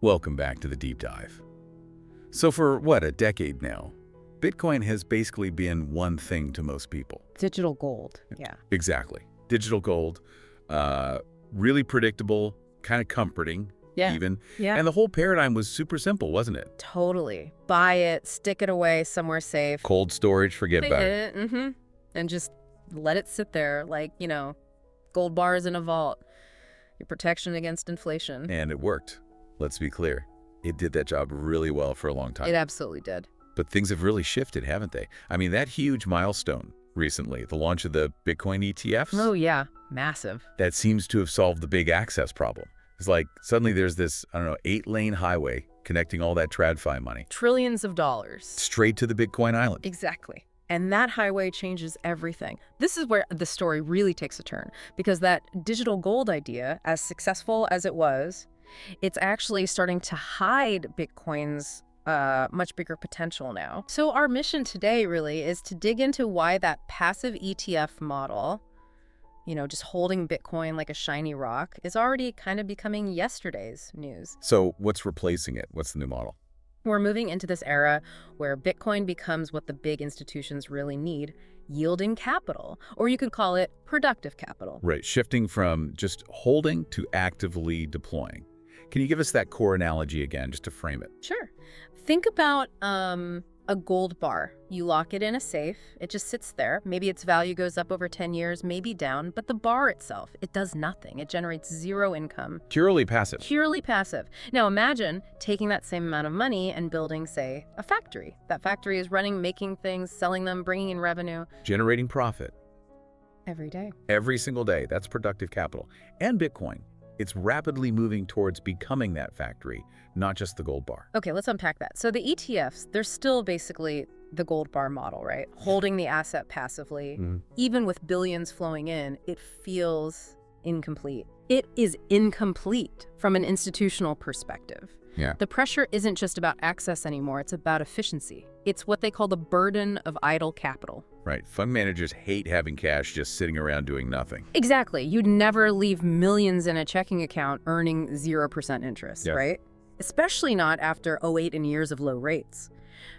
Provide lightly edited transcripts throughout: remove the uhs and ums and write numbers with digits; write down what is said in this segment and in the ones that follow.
Welcome back to the deep dive. So for what, a decade now, Bitcoin has basically been one thing to most people. Digital gold, yeah. Exactly. Digital gold, really predictable, kind of comforting, even. Yeah. And the whole paradigm was super simple, wasn't it? Totally. Buy it, stick it away somewhere safe. Cold storage, forget about it. And just let it sit there like, gold bars in a vault. Your protection against inflation. And it worked. Let's be clear. It did that job really well for a long time. It absolutely did. But things have really shifted, haven't they? I mean, that huge milestone recently, the launch of the Bitcoin ETFs. Oh, yeah. Massive. That seems to have solved the big access problem. It's like suddenly there's this, 8-lane highway connecting all that TradFi money. Trillions of dollars. Straight to the Bitcoin island. Exactly. And that highway changes everything. This is where the story really takes a turn, because that digital gold idea, as successful as it was, it's actually starting to hide Bitcoin's much bigger potential now. So our mission today really is to dig into why that passive ETF model, just holding Bitcoin like a shiny rock, is already kind of becoming yesterday's news. So what's replacing it? What's the new model? We're moving into this era where Bitcoin becomes what the big institutions really need, yielding capital, or you could call it productive capital. Right, shifting from just holding to actively deploying. Can you give us that core analogy again, just to frame it? Sure. Think about a gold bar. You lock it in a safe. It just sits there. Maybe its value goes up over 10 years, maybe down, but the bar itself, it does nothing. It generates zero income. Purely passive. Purely passive. Now imagine taking that same amount of money and building, say, a factory. That factory is running, making things, selling them, bringing in revenue. Generating profit. Every day. Every single day. That's productive capital. And Bitcoin. It's rapidly moving towards becoming that factory, not just the gold bar. Okay, let's unpack that. So the ETFs, they're still basically the gold bar model, right? Holding the asset passively. Even with billions flowing in, it feels incomplete. It is incomplete from an institutional perspective. Yeah. The pressure isn't just about access anymore, it's about efficiency. It's what they call the burden of idle capital. Right. Fund managers hate having cash just sitting around doing nothing. Exactly. You'd never leave millions in a checking account earning 0% interest, right? Especially not after 08 and years of low rates.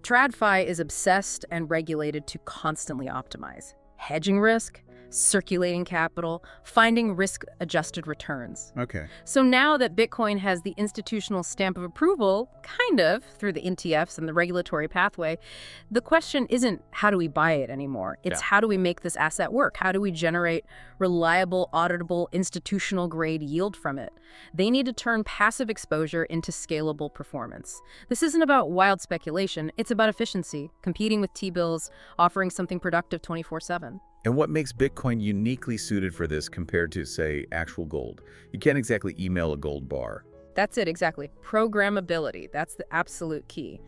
TradFi is obsessed and regulated to constantly optimize. Hedging risk, circulating capital, finding risk-adjusted returns. Okay. So now that Bitcoin has the institutional stamp of approval, kind of, through the ETFs and the regulatory pathway, the question isn't how do we buy it anymore? It's how do we make this asset work? How do we generate reliable, auditable, institutional-grade yield from it? They need to turn passive exposure into scalable performance. This isn't about wild speculation. It's about efficiency, competing with T-bills, offering something productive 24/7. And what makes Bitcoin uniquely suited for this compared to, say, actual gold? You can't exactly email a gold bar. That's it, exactly. Programmability, that's the absolute key.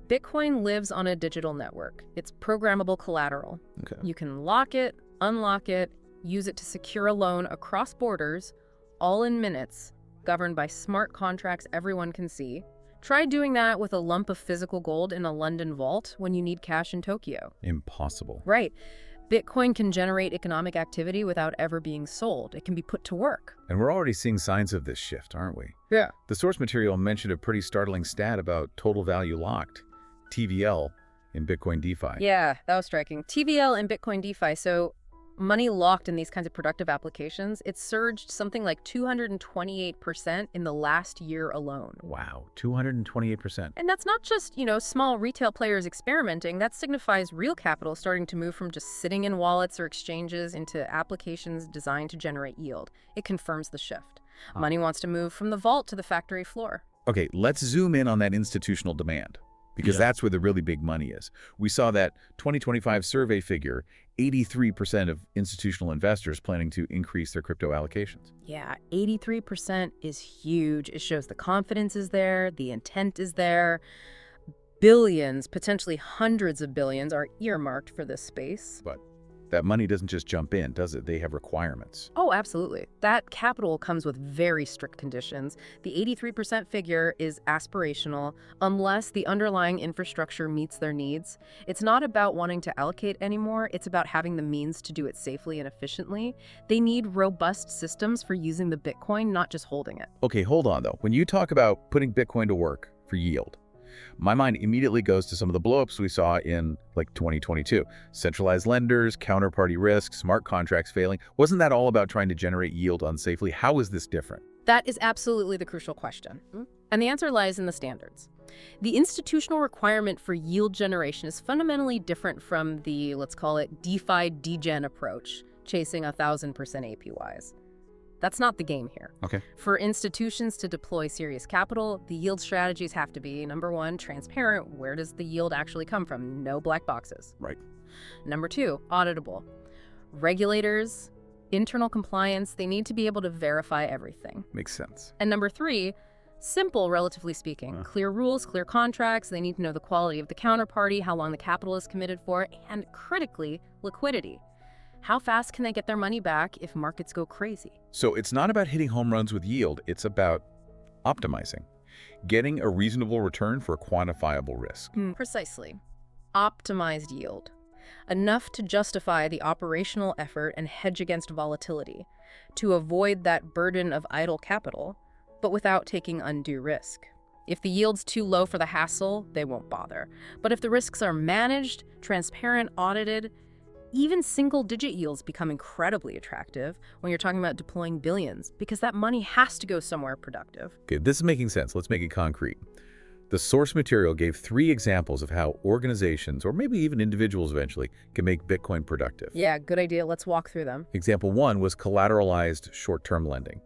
Bitcoin lives on a digital network. It's programmable collateral. Okay. You can lock it, unlock it, use it to secure a loan across borders, all in minutes, governed by smart contracts everyone can see. Try doing that with a lump of physical gold in a London vault when you need cash in Tokyo. Impossible. Right. Bitcoin can generate economic activity without ever being sold. It can be put to work. And we're already seeing signs of this shift, aren't we? Yeah. The source material mentioned a pretty startling stat about total value locked, TVL, in Bitcoin DeFi. Yeah, that was striking. TVL in Bitcoin DeFi. So money locked in these kinds of productive applications, it surged something like 228% in the last year alone. Wow, 228%. And that's not just, small retail players experimenting. That signifies real capital starting to move from just sitting in wallets or exchanges into applications designed to generate yield. It confirms the shift. Money wants to move from the vault to the factory floor. Okay, let's zoom in on that institutional demand, because that's where the really big money is. We saw that 2025 survey figure, 83% of institutional investors planning to increase their crypto allocations. Yeah, 83% is huge. It shows the confidence is there, the intent is there. Billions, potentially hundreds of billions, are earmarked for this space. But that money doesn't just jump in, does it? They have requirements. Oh, absolutely. That capital comes with very strict conditions. The 83% figure is aspirational unless the underlying infrastructure meets their needs. It's not about wanting to allocate anymore. It's about having the means to do it safely and efficiently. They need robust systems for using the Bitcoin, not just holding it. Okay, hold on though. When you talk about putting Bitcoin to work for yield, my mind immediately goes to some of the blowups we saw in like 2022. Centralized lenders, counterparty risk, smart contracts failing. Wasn't that all about trying to generate yield unsafely? How is this different? That is absolutely the crucial question. And the answer lies in the standards. The institutional requirement for yield generation is fundamentally different from the, let's call it, DeFi degen approach, chasing 1,000% APYs. That's not the game here. Okay. For institutions to deploy serious capital, the yield strategies have to be, number one, transparent. Where does the yield actually come from? No black boxes. Right. Number two, auditable. Regulators, internal compliance, they need to be able to verify everything. Makes sense. And number three, simple, relatively speaking. Clear rules, clear contracts. They need to know the quality of the counterparty, how long the capital is committed for, and critically, liquidity. How fast can they get their money back if markets go crazy? So it's not about hitting home runs with yield. It's about optimizing, getting a reasonable return for a quantifiable risk. Precisely. Optimized yield. Enough to justify the operational effort and hedge against volatility, to avoid that burden of idle capital, but without taking undue risk. If the yield's too low for the hassle, they won't bother. But if the risks are managed, transparent, audited, even single-digit yields become incredibly attractive when you're talking about deploying billions, because that money has to go somewhere productive. Okay, this is making sense. Let's make it concrete. The source material gave 3 examples of how organizations, or maybe even individuals eventually, can make Bitcoin productive. Yeah, good idea. Let's walk through them. Example 1 was collateralized short-term lending.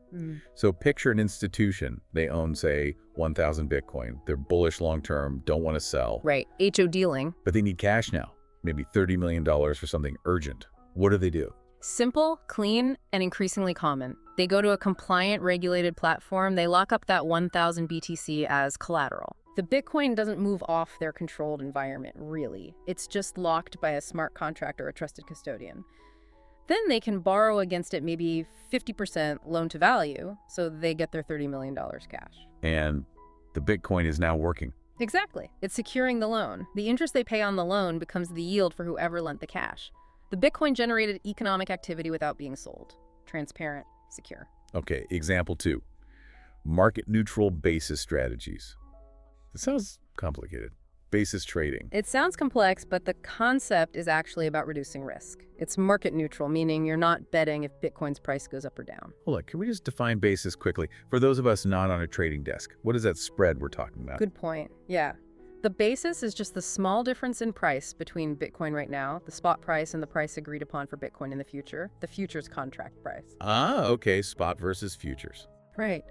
So picture an institution. They own, say, 1,000 Bitcoin. They're bullish long-term, don't want to sell. Right, HODling. But they need cash now. Maybe $30 million for something urgent. What do? Simple, clean, and increasingly common. They go to a compliant, regulated platform. They lock up that 1,000 BTC as collateral. The Bitcoin doesn't move off their controlled environment, really. It's just locked by a smart contract or a trusted custodian. Then they can borrow against it maybe 50% loan to value, so they get their $30 million cash. And the Bitcoin is now working. Exactly. It's securing the loan. The interest they pay on the loan becomes the yield for whoever lent the cash. The Bitcoin generated economic activity without being sold. Transparent, secure. Okay, example 2. Market-neutral basis strategies. It sounds complicated. Basis trading. It sounds complex, but the concept is actually about reducing risk. It's market neutral, meaning you're not betting if Bitcoin's price goes up or down. Hold on, can we just define basis quickly? For those of us not on a trading desk, what is that spread we're talking about? Good point. Yeah. The basis is just the small difference in price between Bitcoin right now, the spot price, and the price agreed upon for Bitcoin in the future, the futures contract price. Ah, okay, spot versus futures. Right.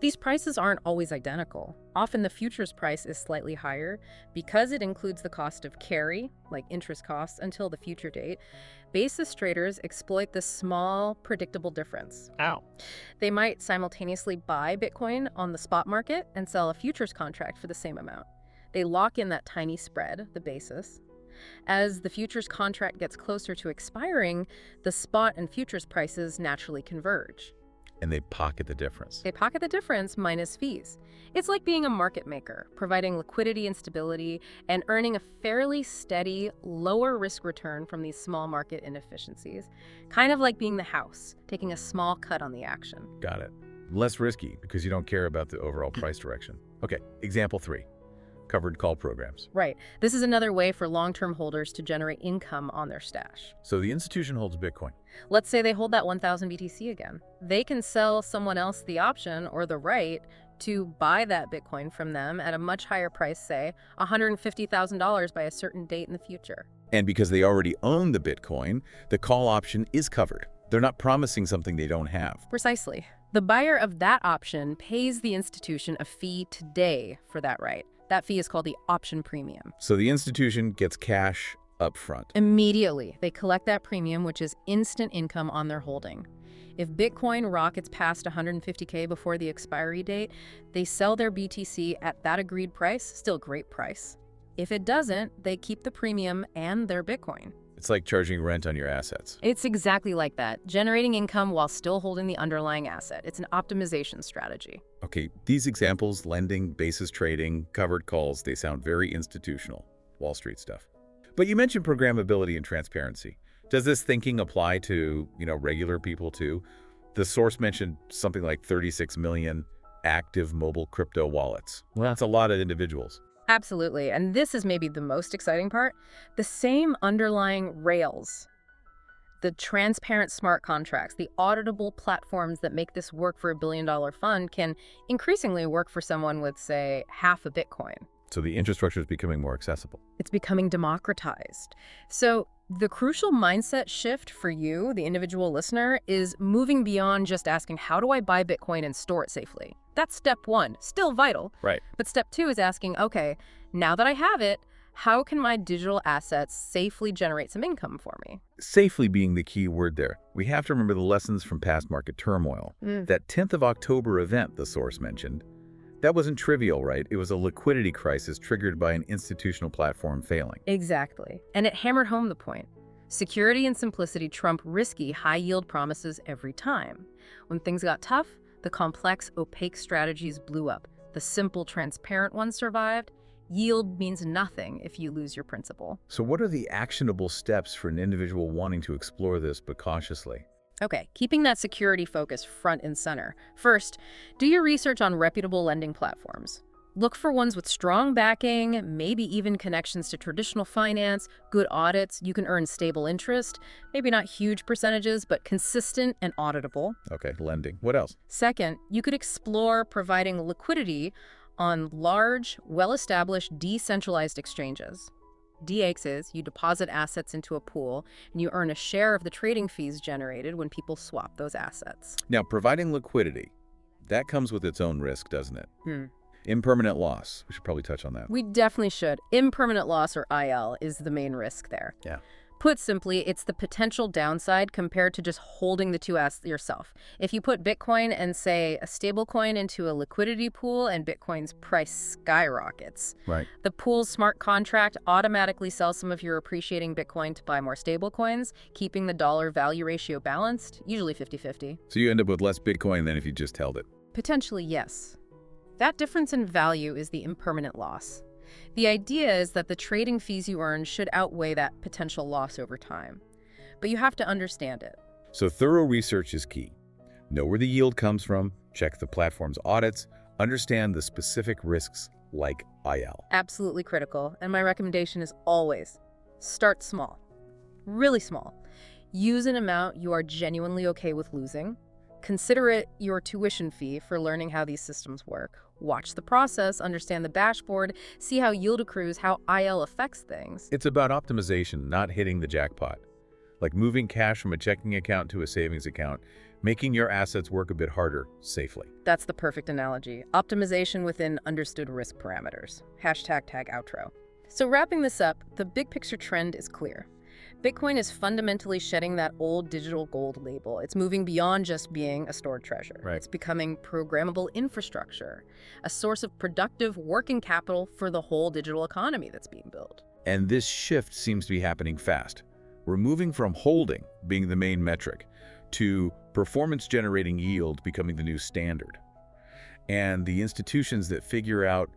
These prices aren't always identical. Often the futures price is slightly higher because it includes the cost of carry, like interest costs, until the future date. Basis traders exploit this small, predictable difference. Ow. They might simultaneously buy Bitcoin on the spot market and sell a futures contract for the same amount. They lock in that tiny spread, the basis. As the futures contract gets closer to expiring, the spot and futures prices naturally converge. And they pocket the difference. They pocket the difference minus fees. It's like being a market maker, providing liquidity and stability, and earning a fairly steady, lower risk return from these small market inefficiencies. Kind of like being the house, taking a small cut on the action. Got it. Less risky because you don't care about the overall price direction. Okay, example 3. Covered call programs. Right. This is another way for long-term holders to generate income on their stash. So the institution holds Bitcoin. Let's say they hold that 1,000 BTC again. They can sell someone else the option or the right to buy that Bitcoin from them at a much higher price, say $150,000 by a certain date in the future. And because they already own the Bitcoin, the call option is covered. They're not promising something they don't have. Precisely. The buyer of that option pays the institution a fee today for that right. That fee is called the option premium. So the institution gets cash up front. Immediately, they collect that premium, which is instant income on their holding. If Bitcoin rockets past 150K before the expiry date, they sell their BTC at that agreed price, still great price. If it doesn't, they keep the premium and their Bitcoin. It's like charging rent on your assets. It's exactly like that, generating income while still holding the underlying asset. It's an optimization strategy. Okay, these examples, lending, basis trading, covered calls, they sound very institutional, Wall Street stuff. But you mentioned programmability and transparency. Does this thinking apply to, regular people too? The source mentioned something like 36 million active mobile crypto wallets. Well, that's a lot of individuals. Absolutely. And this is maybe the most exciting part. The same underlying rails, the transparent smart contracts, the auditable platforms that make this work for $1 billion fund can increasingly work for someone with, say, half a Bitcoin. So the infrastructure is becoming more accessible. It's becoming democratized. So the crucial mindset shift for you, the individual listener, is moving beyond just asking, how do I buy Bitcoin and store it safely? That's step one, still vital. Right. But step two is asking, okay, now that I have it, how can my digital assets safely generate some income for me? Safely being the key word there. We have to remember the lessons from past market turmoil. That 10th of October event the source mentioned, that wasn't trivial, right? It was a liquidity crisis triggered by an institutional platform failing. Exactly. And it hammered home the point. Security and simplicity trump risky, high-yield promises every time. When things got tough, the complex, opaque strategies blew up. The simple, transparent ones survived. Yield means nothing if you lose your principal. So what are the actionable steps for an individual wanting to explore this but cautiously? Okay, keeping that security focus front and center. First, do your research on reputable lending platforms. Look for ones with strong backing, maybe even connections to traditional finance, good audits. You can earn stable interest, maybe not huge percentages, but consistent and auditable. Okay, lending. What else? Second, you could explore providing liquidity on large, well-established, decentralized exchanges. DX is you deposit assets into a pool and you earn a share of the trading fees generated when people swap those assets. Now, providing liquidity, that comes with its own risk, doesn't it? Impermanent loss. We should probably touch on that. We definitely should. Impermanent loss, or IL, is the main risk there. Yeah. Put simply, it's the potential downside compared to just holding the two assets yourself. If you put Bitcoin and, say, a stablecoin into a liquidity pool and Bitcoin's price skyrockets, Right. the pool's smart contract automatically sells some of your appreciating Bitcoin to buy more stablecoins, keeping the dollar value ratio balanced, usually 50-50. So you end up with less Bitcoin than if you just held it. Potentially, yes. That difference in value is the impermanent loss. The idea is that the trading fees you earn should outweigh that potential loss over time. But you have to understand it. So thorough research is key. Know where the yield comes from, check the platform's audits, understand the specific risks like IL. Absolutely critical. And my recommendation is always start small. Really small. Use an amount you are genuinely okay with losing. Consider it your tuition fee for learning how these systems work. Watch the process, understand the dashboard, see how yield accrues, how IL affects things. It's about optimization, not hitting the jackpot. Like moving cash from a checking account to a savings account, making your assets work a bit harder safely. That's the perfect analogy. Optimization within understood risk parameters. #tag outro. So wrapping this up, the big picture trend is clear. Bitcoin is fundamentally shedding that old digital gold label. It's moving beyond just being a stored treasure. Right. It's becoming programmable infrastructure, a source of productive working capital for the whole digital economy that's being built. And this shift seems to be happening fast. We're moving from holding being the main metric to performance-generating yield becoming the new standard. And the institutions that figure out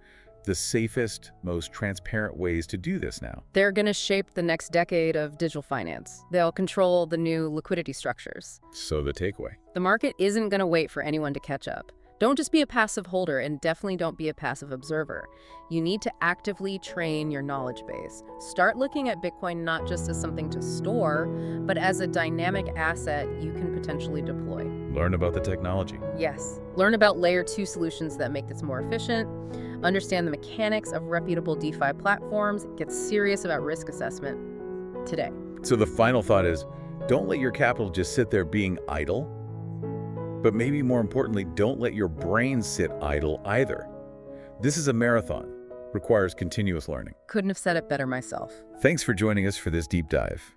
the safest, most transparent ways to do this now. They're going to shape the next decade of digital finance. They'll control the new liquidity structures. So the takeaway. The market isn't going to wait for anyone to catch up. Don't just be a passive holder, and definitely don't be a passive observer. You need to actively train your knowledge base. Start looking at Bitcoin not just as something to store, but as a dynamic asset you can potentially deploy. Learn about the technology. Yes. Learn about layer 2 solutions that make this more efficient. Understand the mechanics of reputable DeFi platforms. Get serious about risk assessment today. So the final thought is, don't let your capital just sit there being idle. But maybe more importantly, don't let your brain sit idle either. This is a marathon, requires continuous learning. Couldn't have said it better myself. Thanks for joining us for this deep dive.